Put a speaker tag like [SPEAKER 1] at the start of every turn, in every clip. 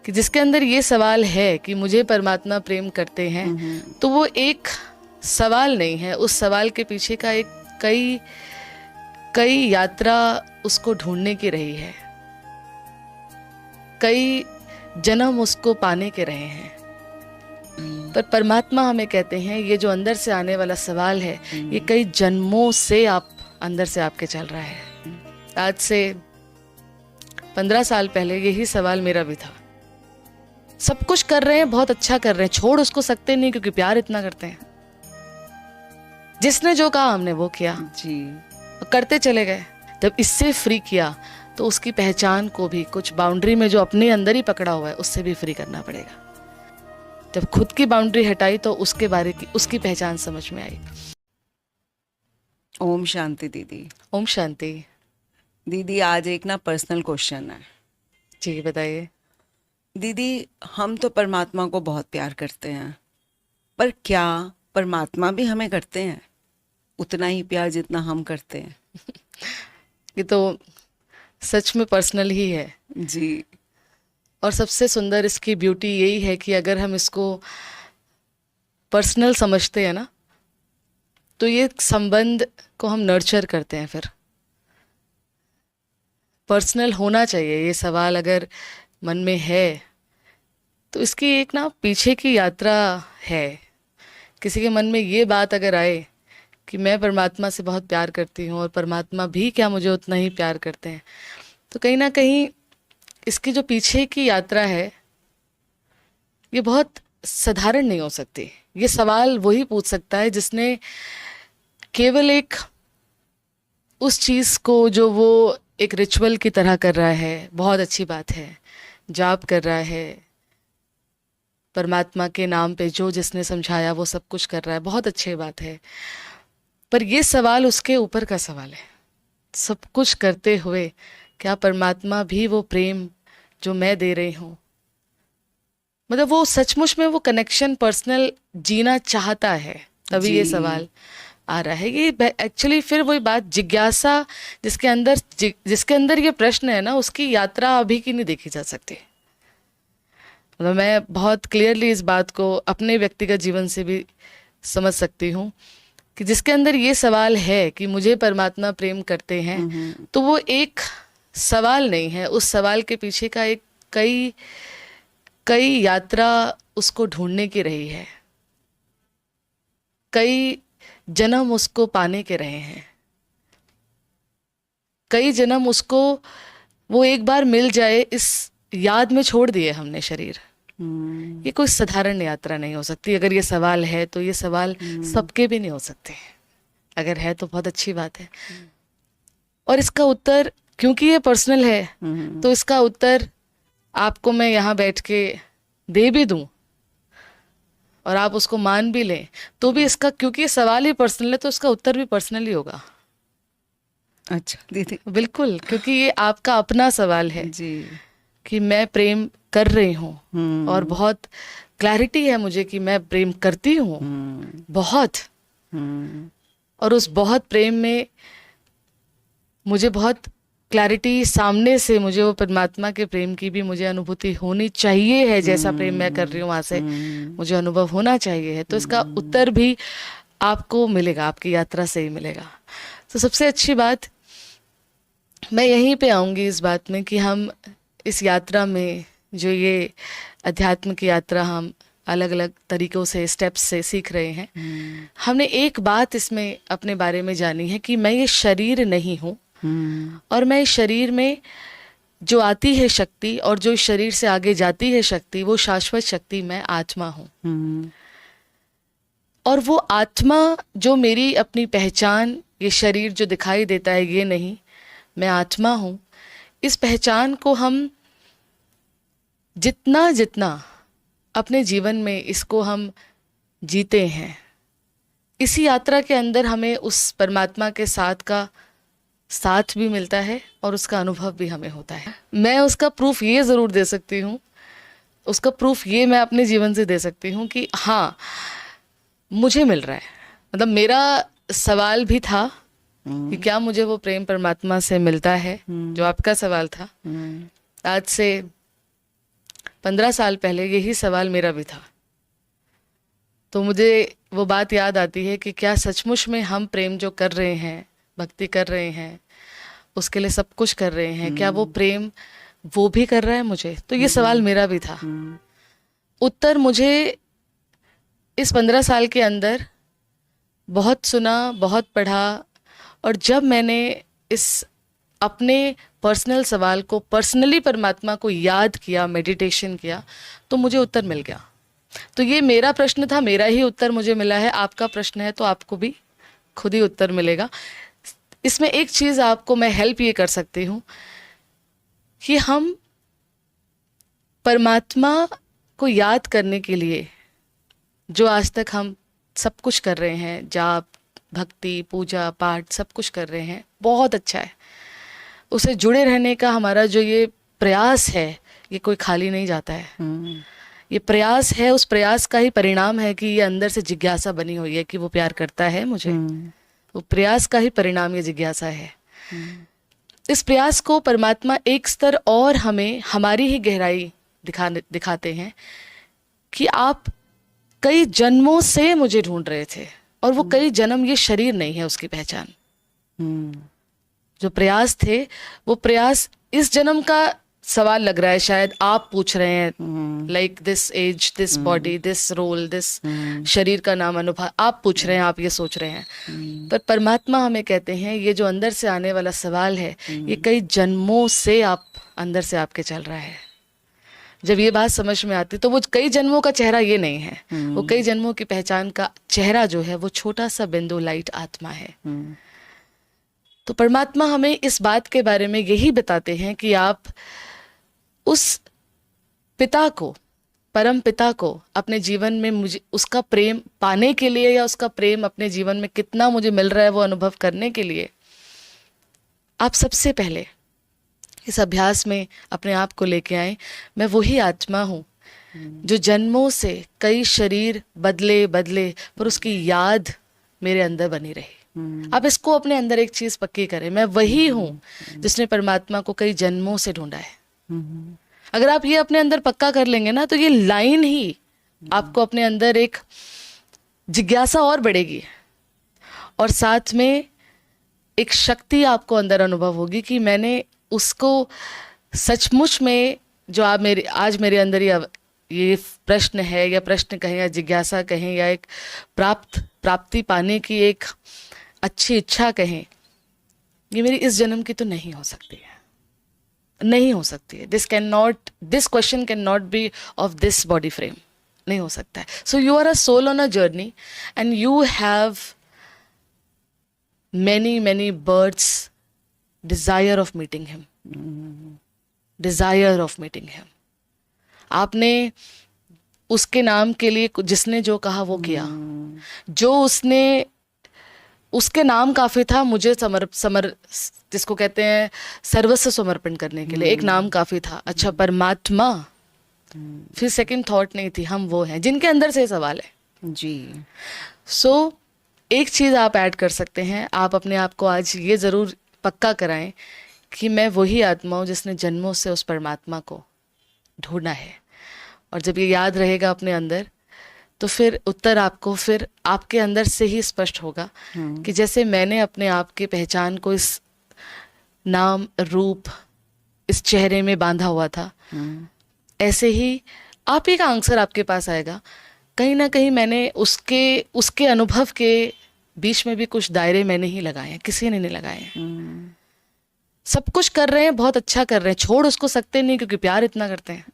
[SPEAKER 1] कि जिसके अंदर ये सवाल है कि मुझे परमात्मा प्रेम करते हैं, तो वो एक सवाल नहीं है, उस सवाल के पीछे का एक कई कई यात्रा उसको ढूंढने की रही है, कई जन्म उसको पाने के रहे हैं। पर परमात्मा हमें कहते हैं ये जो अंदर से आने वाला सवाल है, ये कई जन्मों से आप अंदर से आपके चल रहा है। आज से 15 साल पहले यही सवाल मेरा भी था। सब कुछ कर रहे हैं, बहुत अच्छा कर रहे हैं, छोड़ उसको सकते नहीं क्योंकि प्यार इतना करते हैं। जिसने जो कहा हमने वो किया
[SPEAKER 2] जी,
[SPEAKER 1] करते चले गए। जब इससे फ्री किया तो उसकी पहचान को भी कुछ बाउंड्री में जो अपने अंदर ही पकड़ा हुआ है उससे भी फ्री करना पड़ेगा। जब खुद की बाउंड्री हटाई तो उसके बारे की उसकी पहचान समझ में आई।
[SPEAKER 2] ओम शांति दीदी।
[SPEAKER 1] ओम शांति।
[SPEAKER 2] दीदी आज एक ना पर्सनल क्वेश्चन है।
[SPEAKER 1] जी बताइए।
[SPEAKER 2] दीदी हम तो परमात्मा को बहुत प्यार करते हैं, पर क्या परमात्मा भी हमें करते हैं उतना ही प्यार जितना हम करते हैं?
[SPEAKER 1] ये तो सच में पर्सनल ही है
[SPEAKER 2] जी।
[SPEAKER 1] और सबसे सुंदर इसकी ब्यूटी यही है कि अगर हम इसको पर्सनल समझते हैं ना, तो ये संबंध को हम नर्चर करते हैं। फिर पर्सनल होना चाहिए। ये सवाल अगर मन में है तो इसकी एक ना पीछे की यात्रा है। किसी के मन में ये बात अगर आए कि मैं परमात्मा से बहुत प्यार करती हूँ और परमात्मा भी क्या मुझे उतना ही प्यार करते हैं, तो कहीं ना कहीं इसकी जो पीछे की यात्रा है ये बहुत साधारण नहीं हो सकती। ये सवाल वही पूछ सकता है जिसने केवल एक उस चीज़ को जो वो एक रिचुअल की तरह कर रहा है, बहुत अच्छी बात है, जाप कर रहा है, परमात्मा के नाम पे जो जिसने समझाया वो सब कुछ कर रहा है, बहुत अच्छी बात है। पर ये सवाल उसके ऊपर का सवाल है। सब कुछ करते हुए क्या परमात्मा भी वो प्रेम जो मैं दे रही हूँ, मतलब वो सचमुच में वो कनेक्शन पर्सनल जीना चाहता है, तभी ये सवाल आ रहा है। ये एक्चुअली फिर वही बात जिज्ञासा जिसके अंदर ये प्रश्न है ना, उसकी यात्रा अभी की नहीं देखी जा सकती। मतलब मैं बहुत क्लियरली इस बात को अपने व्यक्तिगत जीवन से भी समझ सकती हूँ कि जिसके अंदर ये सवाल है कि मुझे परमात्मा प्रेम करते हैं, तो वो एक सवाल नहीं है, उस सवाल के पीछे का एक कई कई यात्रा उसको ढूंढने की रही है, कई जन्म उसको पाने के रहे हैं, कई जन्म उसको वो एक बार मिल जाए इस याद में छोड़ दिए हमने शरीर। ये कोई साधारण यात्रा नहीं हो सकती। अगर ये सवाल है तो ये सवाल सबके भी नहीं हो सकते। अगर है तो बहुत अच्छी बात है। और इसका उत्तर क्योंकि ये पर्सनल है तो इसका उत्तर आपको मैं यहाँ बैठ के दे भी दूं और आप उसको मान भी लें तो भी इसका, क्योंकि ये सवाल ही पर्सनल है तो इसका उत्तर भी पर्सनल ही होगा।
[SPEAKER 2] अच्छा दीदी।
[SPEAKER 1] बिल्कुल, क्योंकि ये आपका अपना सवाल है
[SPEAKER 2] जी।
[SPEAKER 1] कि मैं प्रेम कर रही हूँ और बहुत क्लैरिटी है मुझे कि मैं प्रेम करती हूँ बहुत। और उस बहुत प्रेम में मुझे बहुत क्लैरिटी, सामने से मुझे वो परमात्मा के प्रेम की भी मुझे अनुभूति होनी चाहिए है। जैसा प्रेम मैं कर रही हूँ वहाँ से मुझे अनुभव होना चाहिए है। तो इसका उत्तर भी आपको मिलेगा, आपकी यात्रा से ही मिलेगा। तो सबसे अच्छी बात मैं यहीं पे आऊँगी इस बात में कि हम इस यात्रा में जो ये अध्यात्म की यात्रा हम अलग अलग तरीक़ों से स्टेप्स से सीख रहे हैं, हमने एक बात इसमें अपने बारे में जानी है कि मैं ये शरीर नहीं हूँ और मैं इस शरीर में जो आती है शक्ति और जो इस शरीर से आगे जाती है शक्ति, वो शाश्वत शक्ति मैं आत्मा हूँ। और वो आत्मा जो मेरी अपनी पहचान, ये शरीर जो दिखाई देता है ये नहीं, मैं आत्मा हूँ। इस पहचान को हम जितना जितना अपने जीवन में इसको हम जीते हैं, इसी यात्रा के अंदर हमें उस परमात्मा के साथ का साथ भी मिलता है और उसका अनुभव भी हमें होता है। मैं उसका प्रूफ ये ज़रूर दे सकती हूँ, उसका प्रूफ ये मैं अपने जीवन से दे सकती हूँ कि हाँ मुझे मिल रहा है। मतलब मेरा सवाल भी था कि क्या मुझे वो प्रेम परमात्मा से मिलता है, जो आपका सवाल था। आज से 15 साल पहले यही सवाल मेरा भी था। तो मुझे वो बात याद आती है कि क्या सचमुच में हम प्रेम जो कर रहे हैं, भक्ति कर रहे हैं, उसके लिए सब कुछ कर रहे हैं, क्या वो प्रेम वो भी कर रहा है मुझे? तो ये सवाल मेरा भी था। उत्तर मुझे इस 15 साल के अंदर बहुत सुना, बहुत पढ़ा, और जब मैंने इस अपने पर्सनल सवाल को पर्सनली परमात्मा को याद किया, मेडिटेशन किया, तो मुझे उत्तर मिल गया। तो ये मेरा प्रश्न था, मेरा ही उत्तर मुझे मिला है। आपका प्रश्न है तो आपको भी खुद ही उत्तर मिलेगा। इसमें एक चीज़ आपको मैं हेल्प ये कर सकती हूँ कि हम परमात्मा को याद करने के लिए जो आज तक हम सब कुछ कर रहे हैं, जाप, भक्ति, पूजा पाठ सब कुछ कर रहे हैं, बहुत अच्छा है। उसे जुड़े रहने का हमारा जो ये प्रयास है, ये कोई खाली नहीं जाता है। ये प्रयास है, उस प्रयास का ही परिणाम है कि ये अंदर से जिज्ञासा बनी हुई है कि वो प्यार करता है मुझे। वो प्रयास का ही परिणाम ये जिज्ञासा है। इस प्रयास को परमात्मा एक स्तर और हमें हमारी ही गहराई दिखाते हैं कि आप कई जन्मों से मुझे ढूंढ रहे थे, और वो कई जन्म ये शरीर नहीं है उसकी पहचान। जो प्रयास थे वो प्रयास इस जन्म का सवाल लग रहा है, शायद आप पूछ रहे हैं, like this age, this body, this role, this शरीर का नाम, अनुभव, आप पूछ रहे हैं, आप ये सोच रहे हैं। पर परमात्मा हमें कहते हैं ये जो अंदर से आने वाला सवाल है, ये कई जन्मों से आप अंदर से आपके चल रहा है। जब ये बात समझ में आती तो वो कई जन्मों का चेहरा ये नहीं है, वो कई जन्मों की पहचान का चेहरा जो है वो छोटा सा बिंदु लाइट आत्मा है। तो परमात्मा हमें इस बात के बारे में यही बताते हैं कि आप उस पिता को, परम पिता को अपने जीवन में, मुझे उसका प्रेम पाने के लिए या उसका प्रेम अपने जीवन में कितना मुझे मिल रहा है वो अनुभव करने के लिए आप सबसे पहले इस अभ्यास में अपने आप को लेके आए। मैं वही आत्मा हूँ जो जन्मों से कई शरीर बदले पर उसकी याद मेरे अंदर बनी रही। आप इसको अपने अंदर एक चीज पक्की करें, मैं वही हूँ जिसने परमात्मा को कई जन्मों से ढूंढा है। अगर आप ये अपने अंदर पक्का कर लेंगे ना, तो ये लाइन ही आपको अपने अंदर एक जिज्ञासा और बढ़ेगी, और साथ में एक शक्ति आपको अंदर अनुभव होगी कि मैंने उसको सचमुच में, जो आप आज मेरे अंदर ये प्रश्न है, या प्रश्न कहें या जिज्ञासा कहें, या एक प्राप्ति पाने की एक अच्छी इच्छा कहें, ये मेरी इस जन्म की तो नहीं हो सकती है, नहीं हो सकती है। This question can not be of this body frame, नहीं हो सकता है। So you are a soul on a journey and you have many birds desire of meeting him, desire of meeting him। आपने उसके नाम के लिए जिसने जो कहा वो किया, जो उसके नाम काफी था मुझे जिसको कहते हैं सर्वस्व समर्पण करने के लिए, एक नाम काफी था। अच्छा, परमात्मा, फिर सेकंड थॉट नहीं थी, हम वो हैं जिनके अंदर से सवाल है जी। सो एक चीज़ आप ऐड कर सकते हैं, आप अपने आप को आज ये ज़रूर पक्का कराएं कि मैं वही आत्मा हूँ जिसने जन्मों से उस परमात्मा को ढूंढा है। और जब ये याद रहेगा अपने अंदर, तो फिर उत्तर आपको फिर आपके अंदर से ही स्पष्ट होगा कि जैसे मैंने अपने आप की पहचान को इस नाम, रूप, इस चेहरे में बांधा हुआ था, ऐसे ही आप ही का आंसर आपके पास आएगा। कहीं ना कहीं मैंने उसके अनुभव के बीच में भी कुछ दायरे मैंने ही लगाए हैं, किसी ने नहीं लगाए हैं। सब कुछ कर रहे हैं, बहुत अच्छा कर रहे हैं, छोड़ उसको सकते नहीं क्योंकि प्यार इतना करते हैं।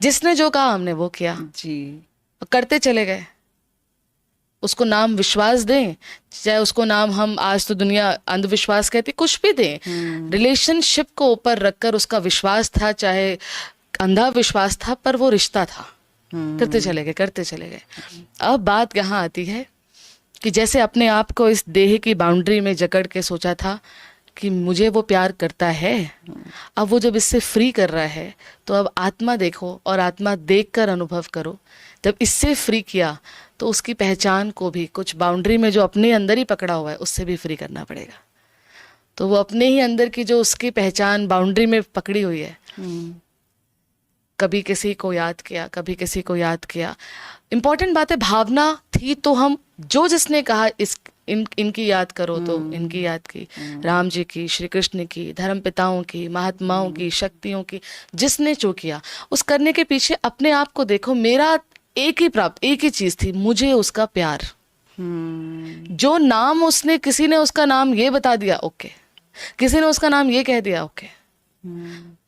[SPEAKER 1] जिसने जो कहा हमने वो किया जी, और करते चले गए। उसको नाम विश्वास दें, चाहे उसको नाम हम आज तो दुनिया अंधविश्वास कहती, कुछ भी दें, रिलेशनशिप को ऊपर रखकर उसका विश्वास था, चाहे अंधा विश्वास था, पर वो रिश्ता था। करते चले गए। अब बात यहाँ आती है कि जैसे अपने आप को इस देह की बाउंड्री में जकड़ के सोचा था कि मुझे वो प्यार करता है, अब वो जब इससे फ्री कर रहा है तो अब आत्मा देखो और आत्मा देखकर अनुभव करो। जब इससे फ्री किया तो उसकी पहचान को भी कुछ बाउंड्री में जो अपने अंदर ही पकड़ा हुआ है उससे भी फ्री करना पड़ेगा। तो वो अपने ही अंदर की जो उसकी पहचान बाउंड्री में पकड़ी हुई है कभी किसी को याद किया, कभी किसी को याद किया। इम्पोर्टेंट बात है, भावना थी तो हम जो जिसने कहा इनकी याद करो तो इनकी याद की, राम जी की, श्री कृष्ण की, धर्म पिताओं की, महात्माओं की, शक्तियों की, जिसने जो किया उस करने के पीछे अपने आप को देखो। मेरा एक ही चीज थी, मुझे उसका प्यार। जो नाम उसने, किसी ने उसका नाम ये बता दिया, ओके, किसी ने उसका नाम ये कह दिया, ओके,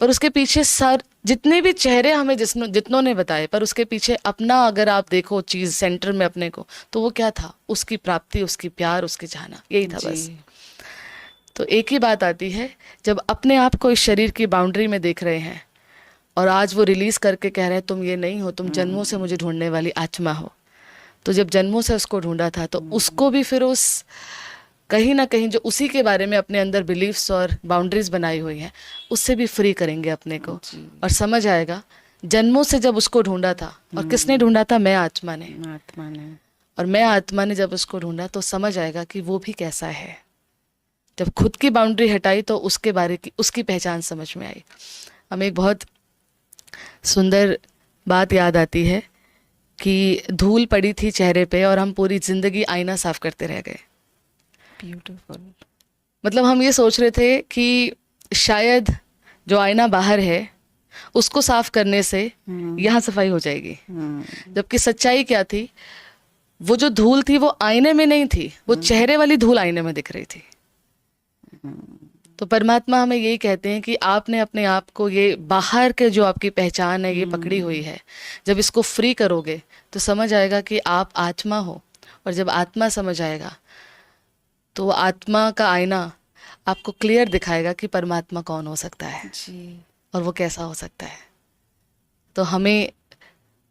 [SPEAKER 1] पर उसके पीछे सर जितने भी चेहरे हमें जितनों ने बताए, पर उसके पीछे अपना अगर आप देखो चीज सेंटर में अपने को, तो वो क्या था? उसकी प्राप्ति, उसकी प्यार, उसकी चाहना, यही था बस। तो एक ही बात आती है, जब अपने आप को इस शरीर की बाउंड्री में देख रहे हैं और आज वो रिलीज करके कह रहे हैं तुम ये नहीं हो, तुम जन्मों से मुझे ढूंढने वाली आत्मा हो। तो जब जन्मों से उसको ढूंढा था, तो उसको भी फिर उस कहीं ना कहीं जो उसी के बारे में अपने अंदर बिलीव्स और बाउंड्रीज बनाई हुई हैं, उससे भी फ्री करेंगे अपने को। और समझ आएगा जन्मों से जब उसको ढूंढा था, और किसने ढूंढा था? मैं आत्मा ने। और मैं आत्मा ने जब उसको ढूंढा, तो समझ आएगा कि वो भी कैसा है। जब खुद की बाउंड्री हटाई तो उसके बारे की, उसकी पहचान समझ में आई। हमें एक बहुत सुंदर बात याद आती है कि धूल पड़ी थी चेहरे पे और हम पूरी जिंदगी आईना साफ करते रह गए।
[SPEAKER 2] ब्यूटीफुल।
[SPEAKER 1] मतलब हम ये सोच रहे थे कि शायद जो आईना बाहर है उसको साफ करने से यहाँ सफाई हो जाएगी, जबकि सच्चाई क्या थी? वो जो धूल थी वो आईने में नहीं थी, वो चेहरे वाली धूल आईने में दिख रही थी। तो परमात्मा हमें यही कहते हैं कि आपने अपने आप को, ये बाहर के जो आपकी पहचान है ये पकड़ी हुई है, जब इसको फ्री करोगे तो समझ आएगा कि आप आत्मा हो। और जब आत्मा समझ आएगा तो आत्मा का आईना आपको क्लियर दिखाएगा कि परमात्मा कौन हो सकता है
[SPEAKER 2] जी।
[SPEAKER 1] और वो कैसा हो सकता है। तो हमें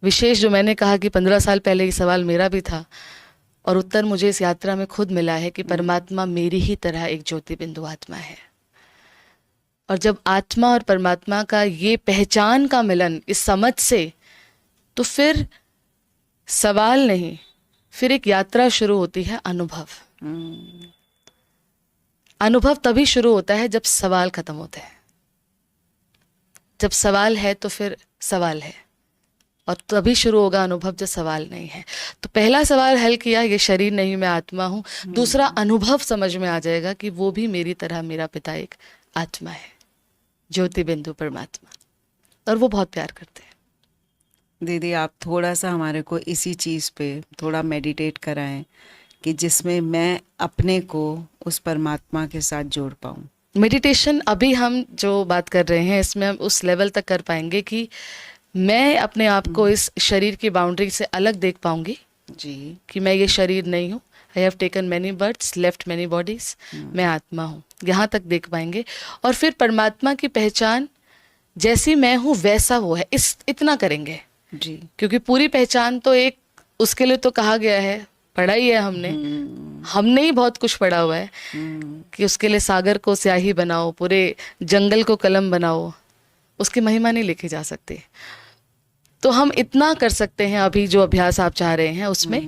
[SPEAKER 1] विशेष, जो मैंने कहा कि 15 साल पहले ये सवाल मेरा भी था और उत्तर मुझे इस यात्रा में खुद मिला है कि परमात्मा मेरी ही तरह एक ज्योति बिंदु आत्मा है। और जब आत्मा और परमात्मा का ये पहचान का मिलन इस समझ से, तो फिर सवाल नहीं, फिर एक यात्रा शुरू होती है, अनुभव। अनुभव तभी शुरू होता है जब सवाल खत्म होते हैं। जब सवाल है तो फिर सवाल है, और तभी शुरू होगा अनुभव जब सवाल नहीं है। तो पहला सवाल हल किया, ये शरीर नहीं मैं आत्मा हूँ। दूसरा, अनुभव समझ में आ जाएगा कि वो भी मेरी तरह मेरा पिता एक आत्मा है, ज्योति बिंदु परमात्मा, और वो बहुत प्यार करते हैं।
[SPEAKER 2] दीदी, आप थोड़ा सा हमारे को इसी चीज़ पे थोड़ा मेडिटेट कराएं कि जिसमें मैं अपने को उस परमात्मा के साथ जोड़ पाऊँ।
[SPEAKER 1] मेडिटेशन अभी हम जो बात कर रहे हैं इसमें हम उस लेवल तक कर पाएंगे कि मैं अपने आप को इस शरीर की बाउंड्री से अलग देख पाऊंगी
[SPEAKER 2] जी,
[SPEAKER 1] कि मैं ये शरीर नहीं हूँ। I have taken many births, left many bodies, मैं आत्मा हूँ, यहाँ तक देख पाएंगे। और फिर परमात्मा की पहचान जैसी मैं हूँ वैसा वो है, इतना करेंगे
[SPEAKER 2] जी।
[SPEAKER 1] क्योंकि पूरी पहचान तो एक, उसके लिए तो कहा गया है, पढ़ा ही है हमने ही बहुत कुछ पढ़ा हुआ है कि उसके लिए सागर को स्याही बनाओ, पूरे जंगल को कलम बनाओ, उसकी महिमा नहीं लिखी जा सकती। तो हम इतना कर सकते हैं अभी जो अभ्यास आप चाह रहे हैं उसमें,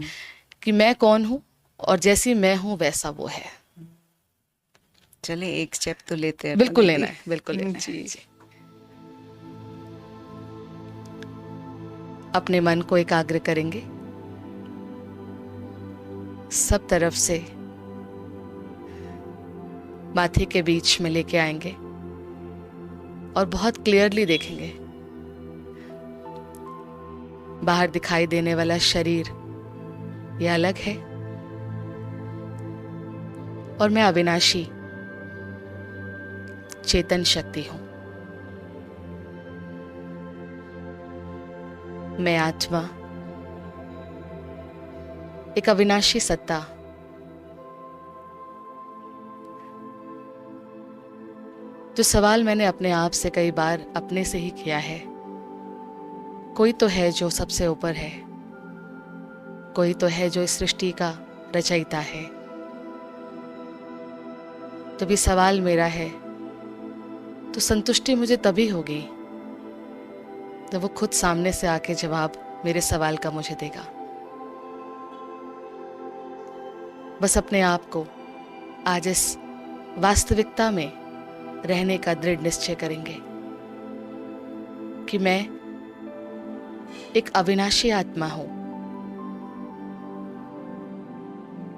[SPEAKER 1] कि मैं कौन हूँ और जैसी मैं हूँ वैसा वो है।
[SPEAKER 2] चले एक स्टेप तो लेते हैं।
[SPEAKER 1] बिल्कुल लेना है, बिल्कुल लेना है जी। अपने मन को एकाग्र करेंगे, सब तरफ से माथे के बीच में लेके आएंगे और बहुत क्लियरली देखेंगे बाहर दिखाई देने वाला शरीर ये अलग है और मैं अविनाशी चेतन शक्ति हूं। मैं आत्मा, एक अविनाशी सत्ता, जो सवाल मैंने अपने आप से कई बार अपने से ही किया है, कोई तो है जो सबसे ऊपर है, कोई तो है जो इस सृष्टि का रचयिता है। जब ये सवाल मेरा है तो संतुष्टि मुझे तभी होगी जब वो खुद सामने से आके जवाब मेरे सवाल का मुझे देगा। बस अपने आप को आज इस वास्तविकता में रहने का दृढ़ निश्चय करेंगे कि मैं एक अविनाशी आत्मा हूं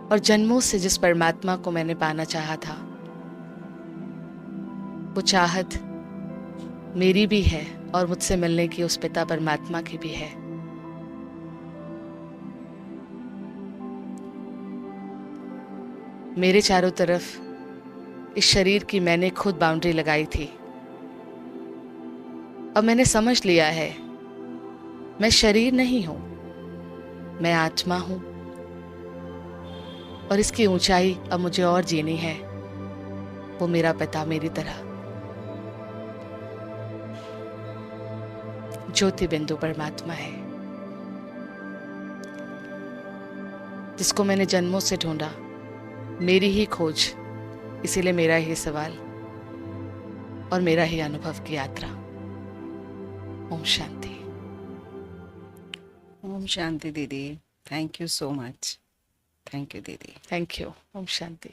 [SPEAKER 1] और जन्मों से जिस परमात्मा को मैंने पाना चाहा था, वो चाहत मेरी भी है और मुझसे मिलने की उस पिता परमात्मा की भी है। मेरे चारों तरफ इस शरीर की मैंने खुद बाउंड्री लगाई थी। अब मैंने समझ लिया है, मैं शरीर नहीं हूं, मैं आत्मा हूं और इसकी ऊंचाई अब मुझे और जीनी है। वो मेरा पिता मेरी तरह ज्योति बिंदु परमात्मा है, जिसको मैंने जन्मों से ढूंढा। मेरी ही खोज, इसीलिए मेरा ही सवाल और मेरा ही अनुभव की यात्रा। ओम शांति।
[SPEAKER 2] ओम शांति दीदी, thank you so much. Thank you दीदी।
[SPEAKER 1] Thank you. ओम शांति।